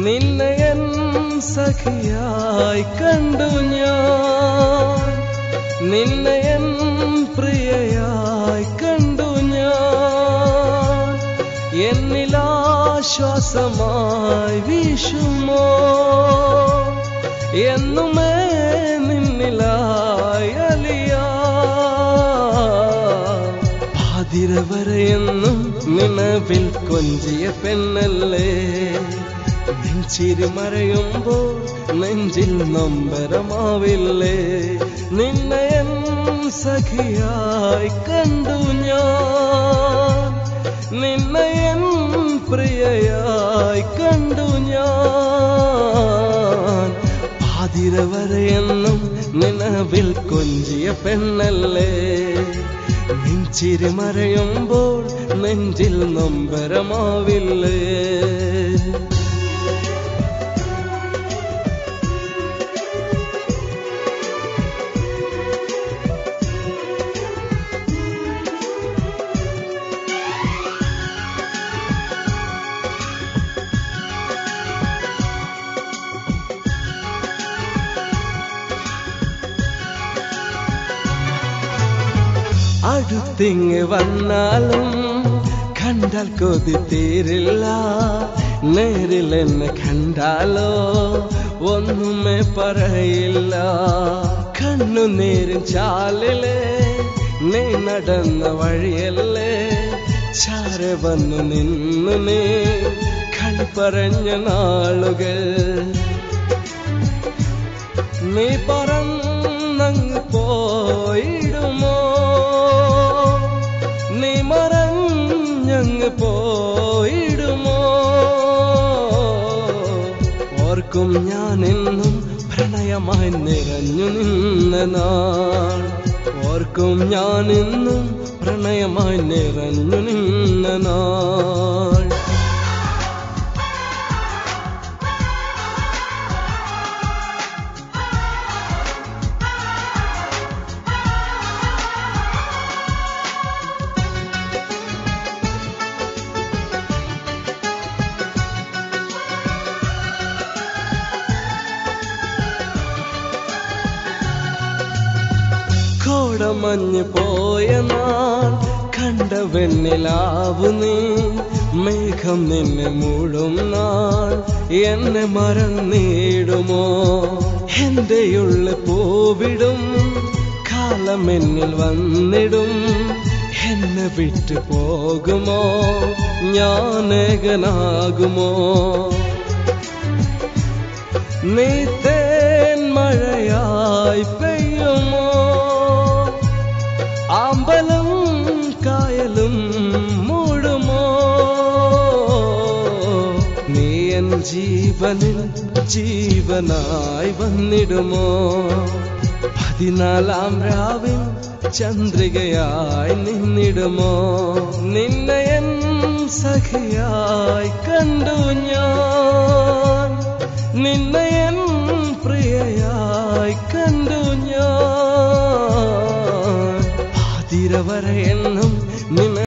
നിന്നെ എൻ സഖിയായി കണ്ടു ഞാൻ, നിന്നെ എൻ പ്രിയയായി കണ്ടു ഞാൻ. എന്നിലാശ്വാസമായി വീശുമോ എന്നുമേ നിന്നിലായി അലിയാ. പാതിര വരെയെന്നും നിലവിൽ കൊഞ്ചിയ പെണ്ണല്ലേ, നെഞ്ചിരി മറയുമ്പോൾ നെഞ്ചിൽ നൊമ്പരമാവില്ലേ. നിന്നെ എൻ സഖിയായി കണ്ടു ഞാൻ, നിന്നെ എൻ പ്രിയയായി കണ്ടു ഞാൻ. പാതിര വരെയെന്നും നിലവിൽ കൊഞ്ചിയ പെണ്ണല്ലേ, നെഞ്ചിരി മറയുമ്പോൾ നെഞ്ചിൽ നൊമ്പരമാവില്ലേ. അടുത്തിങ്ങ് വന്നാലും കണ്ടാൽ കൊതി തീരില്ല, നേരിൽ എന്നെ കണ്ടാലോ ഒന്നുമേ പറയില്ല. കണ്ണുനീരിൻ ചാലിലെ നീ നടന്ന വഴിയല്ലേ, ചാരെ വന്നു നിന്നു നീ കളി പറഞ്ഞ നാളുകൾ. നീ പറന്നങ്ങ് പോയിടുമോ, നീ മറഞ്ഞങ്ങ് പോയിടുമോ. ഓർക്കും ഞാനെന്നും പ്രണയമായി നിറഞ്ഞു നിന്ന നാൾ, ഓർക്കും ഞാനെന്നും പ്രണയമായി നിറഞ്ഞു നിന്ന നാൾ. കോടമഞ്ഞ് പോയ നാൾ കണ്ട വെണ്ണിലാവു നീ, മേഘം നിന്നെ മൂടും നാൾ എന്നെ മറന്നിടുമോ. എന്റെ ഉള്ളിൽ പൂവിടും കാലം എന്നിൽ വന്നിടും, എന്നെ വിട്ടു പോകുമോ ഞാൻ ഏകനാകുമോ. നീ തേൻ മഴയായി പെയ്യുമോ, ആമ്പലും കായലും മൂടുമോ. നീ എൻ ജീവനിൽ ജീവനായി വന്നിടുമോ, 14-ാം രാവിൽ ചന്ദ്രികയായി നിന്നിടുമോ. നിന്നെ എൻ സഖിയായി കണ്ടു ഞാൻ, നിന്നെ എൻ പ്രിയയായി കണ്ടു ഞാൻ. പാതിര വരെയെന്നും നിന്നെ